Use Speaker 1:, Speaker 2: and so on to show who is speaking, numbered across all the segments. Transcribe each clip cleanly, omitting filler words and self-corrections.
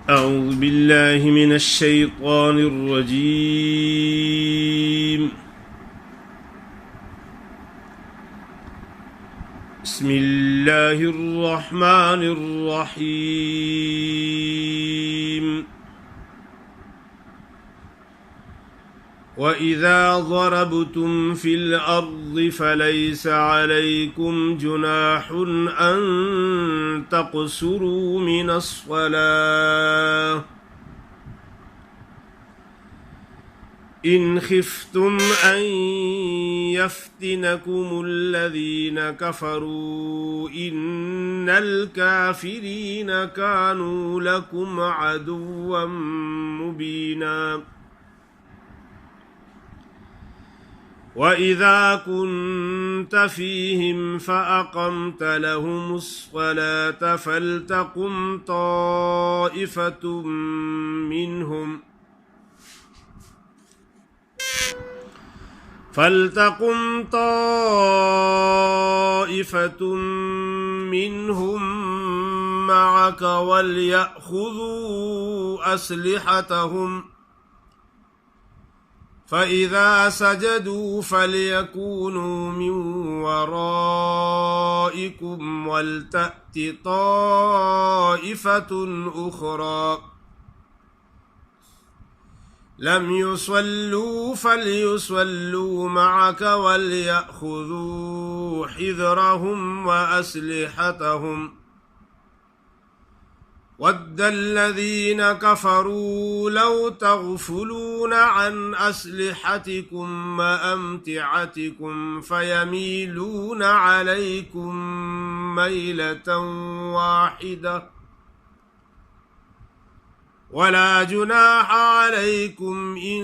Speaker 1: أعوذ بالله من الشيطان الرجيم. بسم الله الرحمن الرحيم. وإذا ضربتم في الأرض فليس عليكم جناح أن تقصروا من الصلاة إن خفتم أن يفتنكم الذين كفروا إن الكافرين كانوا لكم عدوا مبينا. وإذا كنت فيهم فأقمت لهم الصلاة فلتقم طائفة منهم معك وليأخذوا أسلحتهم فإذا سجدوا فليكونوا من ورائكم ولتأت طائفة أخرى لم يصلوا فليصلوا معك وليأخذوا حذرهم وأسلحتهم ود الذين كفروا لو تغفلون عن أسلحتكم وأمتعتكم فيميلون عليكم ميلة واحدة ولا جناح عليكم إن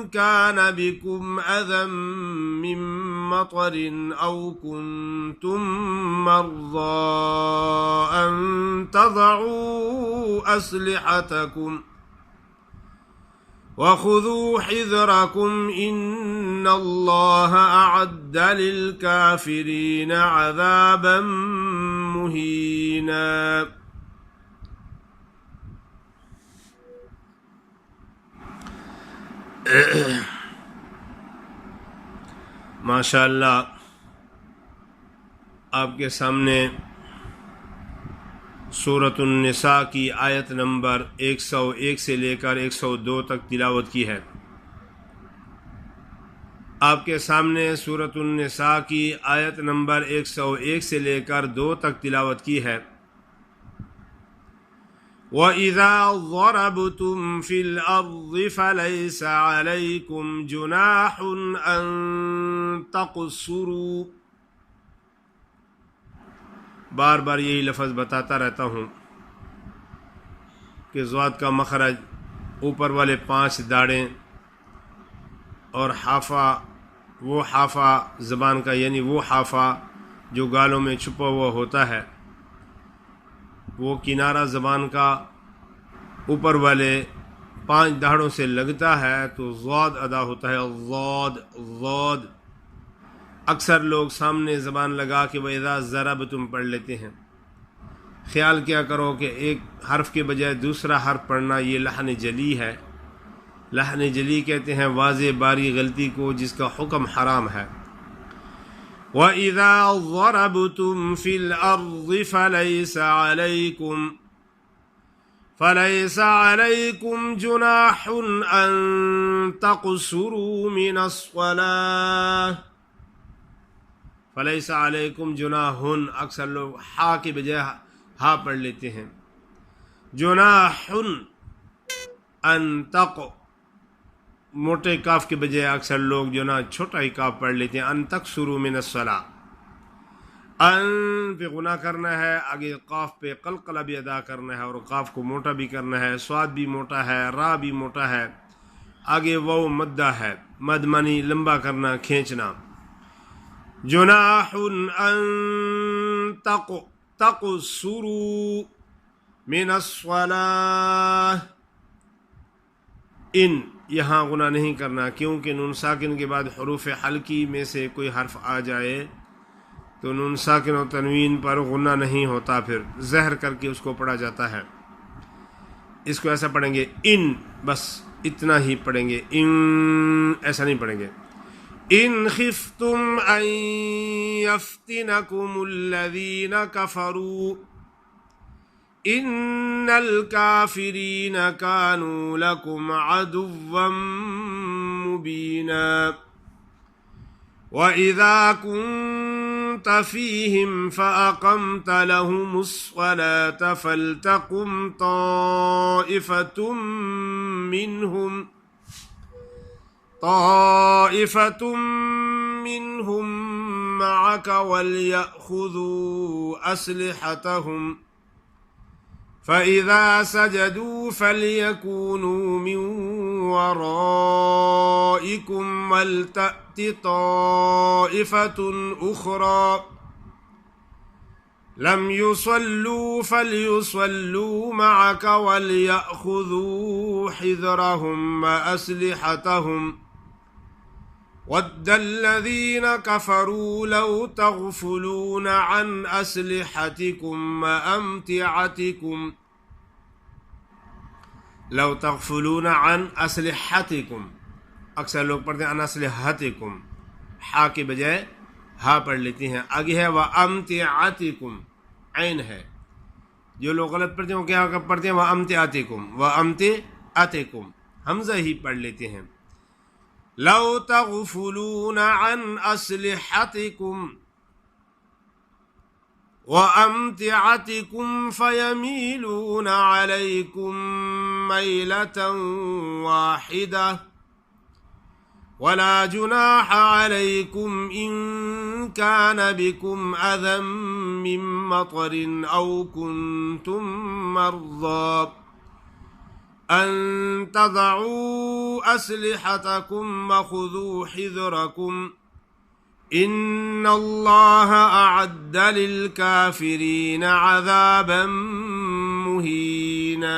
Speaker 1: كان بكم أذى من مطر أو كنتم مرضى أن تضعوا أسلحتكم وخذوا حذركم إن الله أعد للكافرين عذابا مهينا. माशाअल्लाह आपके सामने सूरतुन निसा की आयत नंबर 101 से लेकर 102 तक तिलावत की है। आपके सामने सूरतुन निसा की आयत नंबर 101 से लेकर 2 तक तिलावत की है। وَإِذَا ضَرَبْتُمْ فِي الْأَرْضِ فَلَيْسَ عَلَيْكُمْ جُنَاحٌ أَن تَقْصُرُوا। बार बार यही लफ्ज़ बताता रहता हूँ कि ज़ात का मखरज ऊपर वाले 5 दाढ़ें और हाफा, वो हाफा ज़बान का यानी वो हाफा जो गालों में छुपा हुआ होता है, वो किनारा ज़बान का ऊपर वाले 5 दाढ़ों से लगता है तो ज़ाद अदा होता है। ज़ाद ज़ाद अक्सर लोग सामने ज़बान लगा के वइज़ा ज़रबतुम पढ़ लेते हैं। ख्याल क्या करो कि एक हर्फ के बजाय दूसरा हर्फ पढ़ना ये लहन जली है। लहन जली कहते हैं वाज़े बारी गलती को जिसका हुक्म हराम है। وَإِذَا ضَرَبْتُمْ فِي الْأَرْضِ فَلَيْسَ عَلَيْكُمْ جُنَاحٌ أَن تَقْصُرُوا مِنَ الصَّلَاةِ فَلَيْسَ عَلَيْكُمْ جُنَاحٌ अक्सर लोग हा के बजाय हा पढ़ लेते हैं। जुनाह अन तक मोटे काफ के बजाय अक्सर लोग जो ना छोटा ही काफ पढ़ लेते हैं। अन तक शुरू में नस्ला अन पे गुना करना है, आगे काफ पे कलकला भी अदा करना है और काफ को मोटा भी करना है। स्वाद भी मोटा है, रा भी मोटा है, आगे वो मद्दा है, मद मानी लंबा करना, खींचना। जुनाहुन अन तक़सुरू मिनस्सलाह इन यहाँ गुना नहीं करना, क्योंकि नून साकिन के बाद हरूफ हल्की में से कोई हर्फ आ जाए तो नून साकिन और तनवीन पर गुना नहीं होता, फिर ज़हर करके उसको पढ़ा जाता है। इसको ऐसा पढ़ेंगे इन, बस इतना ही पढ़ेंगे, इन ऐसा नहीं पढ़ेंगे। इन खिफ्तुम अन यफ्तिनकुमुल्लज़ीन कफरू इन्नल काफिरीन कानू लकुम अदुव्वम मुबीना वइज़ा कुन्त फ़ीहिम फ़अक़म्त लहुमुस्सलात फ़लतक़ुम طائفة منهم معك وليأخذوا أسلحتهم فإذا سجدوا فليكونوا من ورائكم ولتأت طائفة أخرى لم يصلوا فليصلوا معك وليأخذوا حذرهم وأسلحتهم ود الذين كفروا لو تغفلون عن أسلحتكم وأمتعتكم لو تغفلون عن أسلحتكم अक्सर लोग पढ़ते हैं अनअस्लिहतिकुम, हा के बजाय हा पढ़ लेती हैं। आगे है व अम्तिआतिकुम, ऐन है। जो लोग गलत पढ़ते हैं वो क्या पढ़ते हैं व अम्तिआतिकुम, व अम्तिआतिकुम हमजा ही पढ़ लेते हैं। लौ तग़फुलून अन अस्लिहतिकुम व अम्तिआतिकुम फयमीलून अलैकुम मैलतन वाहिदा वला जुनाह अलैकुम इन कान बिकुम अज़म मिन मतरिन औ कुन्तुम मर्ज़ा अन तज़ऊ अस्लिहतकुम वख़ुज़ू हिज़रकुम इन्नल्लाह अअद्द लिल काफ़िरीन अज़ाबन मुहीना।